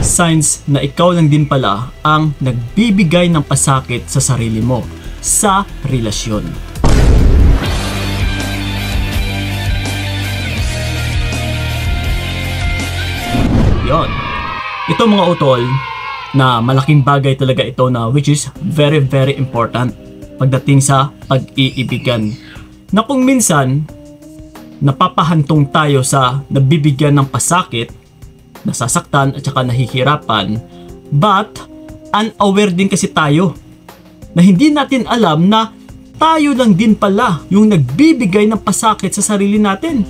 signs na ikaw lang din pala ang nagbibigay ng pasakit sa sarili mo sa relasyon. Yon. Ito mga utol, na malaking bagay talaga ito na which is very very important pagdating sa pag-iibigan. Na kung minsan, napapahantong tayo sa nabibigyan ng pasakit, nasasaktan at saka nahihirapan, but unaware din kasi tayo na hindi natin alam na tayo lang din pala yung nagbibigay ng pasakit sa sarili natin.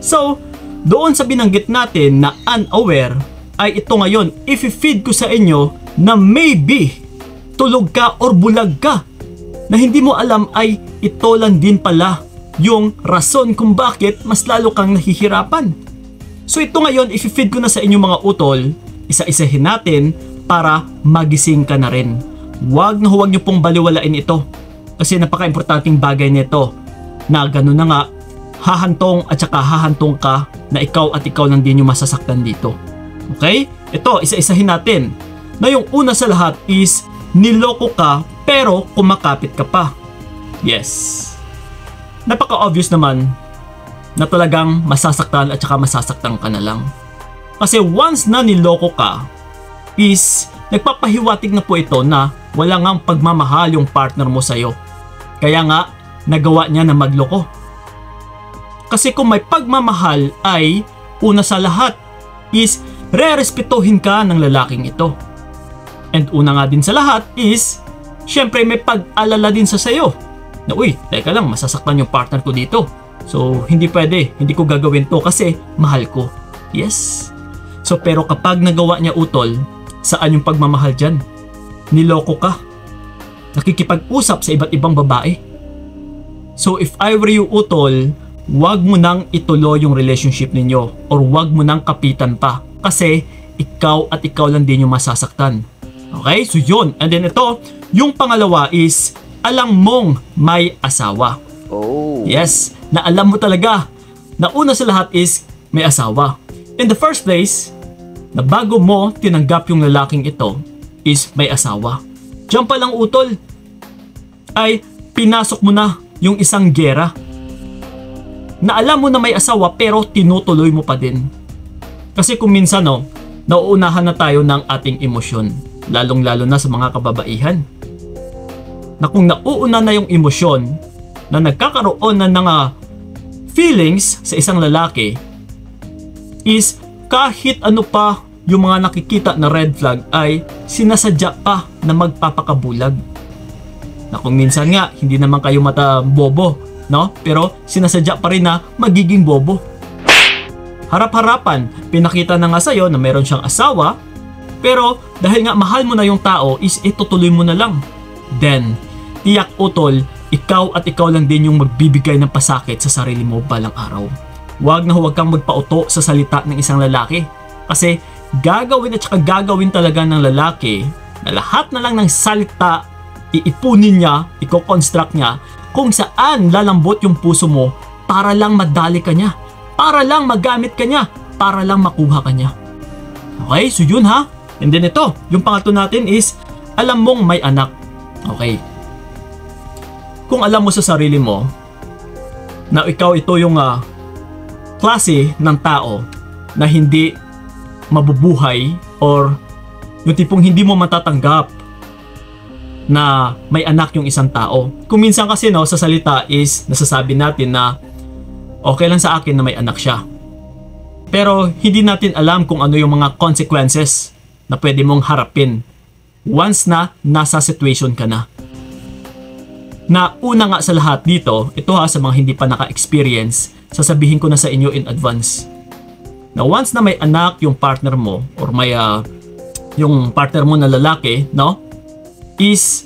So, doon sa binanggit natin na unaware, ay ito ngayon, i-feed ko sa inyo na maybe tulog ka or bulag ka na hindi mo alam ay ito lang din pala yung rason kung bakit mas lalo kang nahihirapan. So ito ngayon, i-feed ko na sa inyo mga utol, isa-isahin natin para magising ka na rin. Huwag nyo pong baliwalain ito kasi napaka-importanting bagay nito na gano'n na nga, hahantong at saka hahantong ka na ikaw at ikaw lang din yung masasaktan dito. Okay? Ito, isa-isahin natin na yung una sa lahat is niloko ka pero kumakapit ka pa. Yes. Napaka-obvious naman na talagang masasaktan at saka masasaktan ka na lang. Kasi once na niloko ka, is nagpapahiwatig na po ito na wala ngang pagmamahal yung partner mo sa'yo. Kaya nga, nagawa niya na magloko. Kasi kung may pagmamahal ay, una sa lahat, is re-respetuhin ka ng lalaking ito. And una nga din sa lahat is, syempre may pag-alala din sa sayo. Na uy, teka lang, masasaktan yung partner ko dito. So, hindi pwede. Hindi ko gagawin to kasi mahal ko. Yes. So, pero kapag nagawa niya utol, saan yung pagmamahal dyan? Niloko ka. Nakikipag-usap sa iba't ibang babae. So, if I were you utol, wag mo nang ituloy yung relationship ninyo or wag mo nang kapitan pa. Kasi, ikaw at ikaw lang din yung masasaktan. Okay? So, yun. And then ito, yung pangalawa is, alam mong may asawa. Oh. Yes, na alam mo talaga na una sa lahat is may asawa. In the first place, na bago mo tinanggap yung lalaking ito is may asawa. Diyan pa lang utol ay pinasok mo na yung isang gera. Na alam mo na may asawa pero tinutuloy mo pa din. Kasi kung minsan nauunahan na tayo ng ating emosyon, lalong-lalo na sa mga kababaihan. Na kung nauuna na yung emosyon na nagkakaroon na ng feelings sa isang lalaki is kahit ano pa yung mga nakikita na red flag ay sinasadya pa na magpapakabulag. Na kung minsan nga hindi naman kayo mata bobo, no? Pero sinasadya pa rin na magiging bobo. Harap-harapan, pinakita na nga sa'yo na meron siyang asawa, pero dahil nga mahal mo na yung tao is itutuloy mo na lang. Then, tiyak utol, ikaw at ikaw lang din yung magbibigay ng pasakit sa sarili mo balang araw. Huwag kang magpauto sa salita ng isang lalaki. Kasi gagawin at saka gagawin talaga ng lalaki na lahat na lang ng salita iipunin niya, i-construct niya kung saan lalambot yung puso mo para lang madali ka niya, para lang magamit ka niya, para lang makuha ka niya. Okay, so yun ha. And then ito, yung pangatlo natin is alam mong may anak. Okay. Kung alam mo sa sarili mo na ikaw ito yung klase ng tao na hindi mabubuhay or yung tipong hindi mo matatanggap na may anak yung isang tao. Kung minsan kasi sa salita is nasasabi natin na okay lang sa akin na may anak siya. Pero hindi natin alam kung ano yung mga consequences na pwede mong harapin once na nasa situation ka na. Na una nga sa lahat dito, ito sa mga hindi pa naka-experience, sasabihin ko na sa inyo in advance. Na once na may anak yung partner mo or may yung partner mo na lalaki, no? Is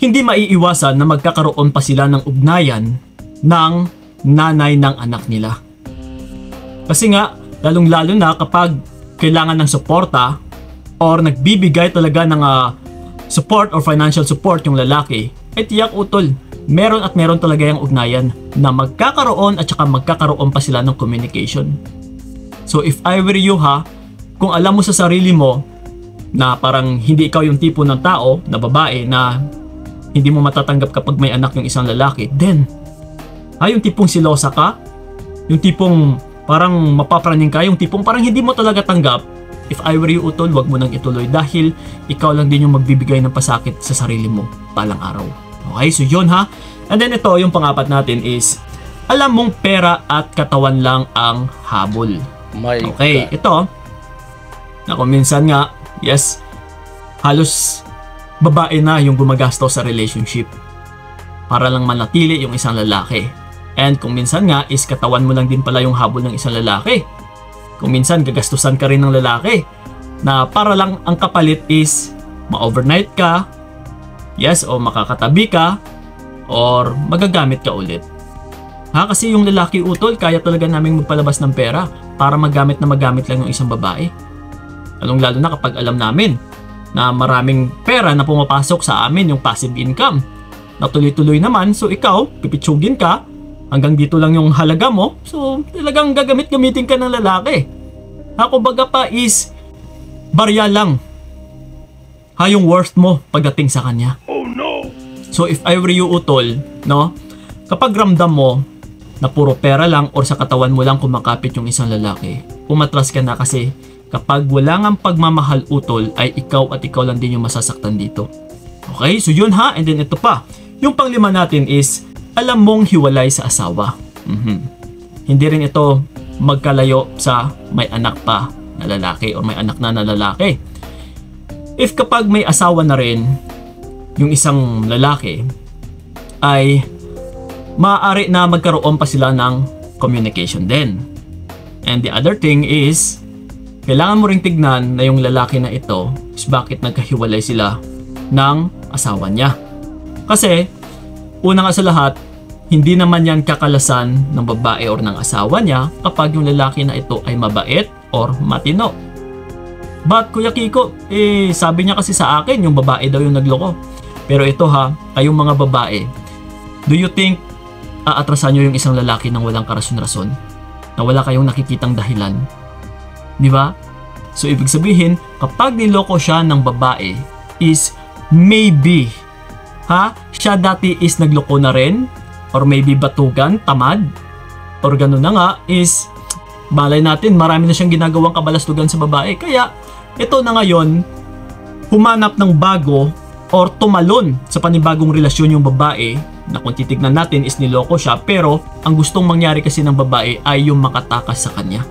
hindi maiiwasan na magkakaroon pa sila ng ugnayan ng nanay ng anak nila. Kasi nga, lalong-lalo na kapag kailangan ng suporta or nagbibigay talaga ng support or financial support yung lalaki, ay tiyak utol, meron at meron talaga yung ugnayan na magkakaroon at saka magkakaroon pa sila ng communication. So if I were you kung alam mo sa sarili mo na parang hindi ikaw yung tipo ng tao na babae na hindi mo matatanggap kapag may anak yung isang lalaki, then yung tipong silosa ka, yung tipong parang mapapraning ka, yung tipong parang hindi mo talaga tanggap, if I were you, utol, wag mo nang ituloy dahil ikaw lang din yung magbibigay ng pasakit sa sarili mo balang araw. Okay, so yun ha. And then ito, yung pangapat natin is, alam mong pera at katawan lang ang habol. Okay, ito, na kung minsan nga, yes, halos babae na yung gumagasto sa relationship para lang manatili yung isang lalaki. And kung minsan nga is katawan mo lang din pala yung habol ng isang lalaki. Kung minsan gagastusan ka rin ng lalaki na para lang ang kapalit is ma-overnight ka, yes, o makakatabi ka, or magagamit ka ulit. Kasi yung lalaki, utol, kaya talaga naming magpalabas ng pera para magamit lang yung isang babae. Lalo na kapag alam namin na maraming pera na pumapasok sa amin, yung passive income na tuloy-tuloy naman, so ikaw, pipitsugin ka, hanggang dito lang yung halaga mo, so talagang gamitin ka ng lalaki. Kumbaga pa is barya lang yung worth mo pagdating sa kanya. Oh no! So if I were you, utol, no, kapag ramdam mo na puro pera lang or sa katawan mo lang kumakapit yung isang lalaki, umatras ka na kasi kapag wala ngang pagmamahal, utol, ay ikaw at ikaw lang din yung masasaktan dito. Okay, so yun ha. And then ito pa, yung panglima natin is, alam mong hiwalay sa asawa. Hindi rin ito magkalayo sa may anak pa na lalaki o may anak na lalaki. If kapag may asawa na rin yung isang lalaki, ay maaari na magkaroon pa sila ng communication din. And the other thing is, kailangan mo ring tignan na yung lalaki na ito is bakit nagkahiwalay sila ng asawa niya. Kasi, una nga sa lahat, hindi naman yan kakalasan ng babae or ng asawa niya kapag yung lalaki na ito ay mabait or matino. But Kuya Kiko, sabi niya kasi sa akin yung babae daw yung nagloko. Pero ito ha, kayong mga babae, do you think aatrasan nyo yung isang lalaki nang walang karason-rason? Na wala kayong nakikitang dahilan? Di ba? So ibig sabihin, kapag niloko siya ng babae is maybe siya dati is nagloko na rin, or maybe batugan, tamad, or gano'n na nga is balay natin, marami na siyang ginagawang kabalastugan sa babae. Kaya ito na ngayon, humanap ng bago or tumalon sa panibagong relasyon yung babae na kung titignan natin is niloko siya, pero ang gustong mangyari kasi ng babae ay yung makatakas sa kanya.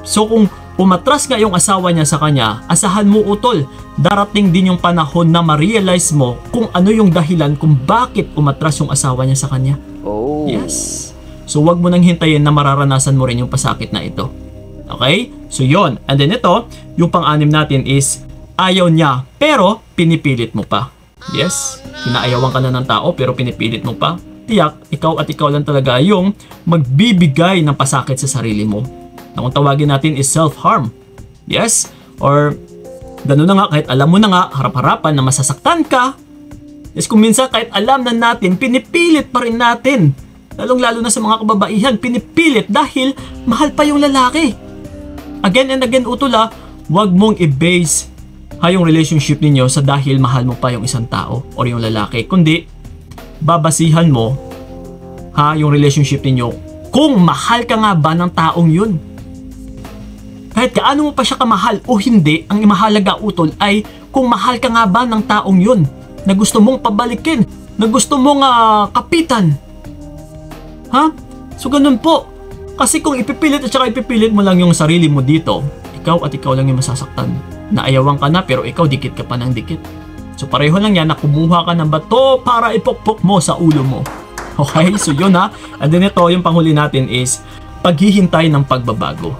So kung umatras nga yung asawa niya sa kanya, asahan mo, utol, darating din yung panahon na ma-realize mo kung ano yung dahilan kung bakit umatras yung asawa niya sa kanya. Oh. Yes. So wag mo nang hintayin na mararanasan mo rin yung pasakit na ito. Okay? So yon. And then ito, yung pang-anim natin is ayaw niya pero pinipilit mo pa. Yes. Kinaayawan ka na ng tao pero pinipilit mo pa. Tiyak, ikaw at ikaw lang talaga yung magbibigay ng pasakit sa sarili mo. Na kung tawagin natin is self-harm. Yes? Or gano'n na nga, kahit alam mo na nga, harap-harapan na masasaktan ka. Yes, kung minsan kahit alam na natin, pinipilit pa rin natin. Lalong-lalo na sa mga kababaihan, pinipilit dahil mahal pa yung lalaki. Again and again, utol, wag mong i-base yung relationship ninyo sa dahil mahal mo pa yung isang tao or yung lalaki. Kundi, babasihan mo yung relationship ninyo kung mahal ka nga ba ng taong yun. Kahit gaano mo pa siya kamahal o hindi, ang mahalaga, utol, ay kung mahal ka nga ba ng taong yun na gusto mong pabalikin, na gusto mong kapitan. So ganun po. Kasi kung ipipilit at saka ipipilit mo lang yung sarili mo dito, ikaw at ikaw lang yung masasaktan. Naayawan ka na pero ikaw dikit ka pa ng dikit. So pareho lang yan na kumuha ka ng bato para ipokpok mo sa ulo mo. Okay? So yun ha. And then ito, yung panghuli natin is paghihintay ng pagbabago.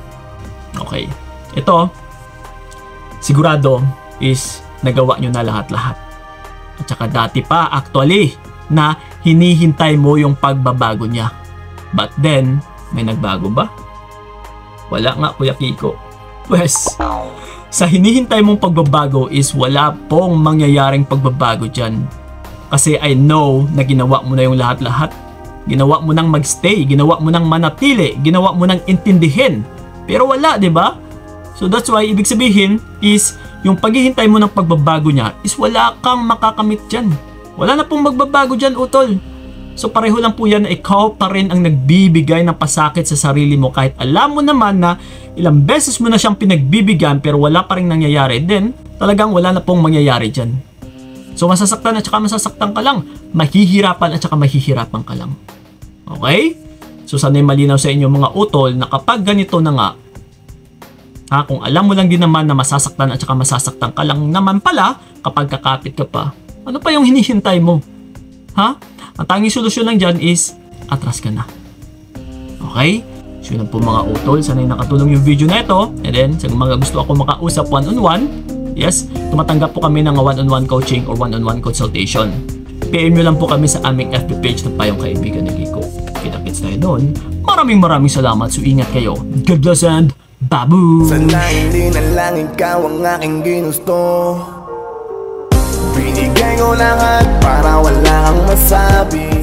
Okay. Ito, sigurado is nagawa nyo na lahat-lahat. At saka dati pa actually na hinihintay mo yung pagbabago niya. But then, may nagbago ba? Wala nga, Kuya Kiko. Pues, sa hinihintay mong pagbabago is wala pong mangyayaring pagbabago dyan. Kasi I know na ginawa mo na yung lahat-lahat. Ginawa mo nang magstay, ginawa mo nang manatili, ginawa mo nang intindihin. Pero wala, 'di ba? So that's why, ibig sabihin is, yung paghihintay mo ng pagbabago niya is wala kang makakamit dyan. Wala na pong magbabago dyan, utol. So pareho lang po yan na ikaw pa rin ang nagbibigay ng pasakit sa sarili mo kahit alam mo naman na ilang beses mo na siyang pinagbibigyan pero wala pa rin nangyayari, then talagang wala na pong mangyayari dyan. So masasaktan at saka masasaktan ka lang, mahihirapan at saka mahihirapan ka lang. Okay? So sana'y malinaw sa inyo mga utol na kapag ganito na nga, kung alam mo lang din naman na masasaktan at saka masasaktan ka lang naman pala kapag kakapit ka pa, ano pa yung hinihintay mo? Ang tanging solusyon lang dyan is atras ka na. Okay? So yun po mga utol, sana'y nakatulong yung video na ito. And then, sa mga gusto ako makausap one-on-one, yes, tumatanggap po kami ng one-on-one coaching or one-on-one consultation. PM nyo lang po kami sa aming FB page na Payong Kaibigan ni Kiko. Kita-kits tayo doon. Maraming salamat. So ingat kayo. God bless and babu! Sana hindi na lang ikaw ang aking ginusto. Binigay ko lahat para wala kang masabi.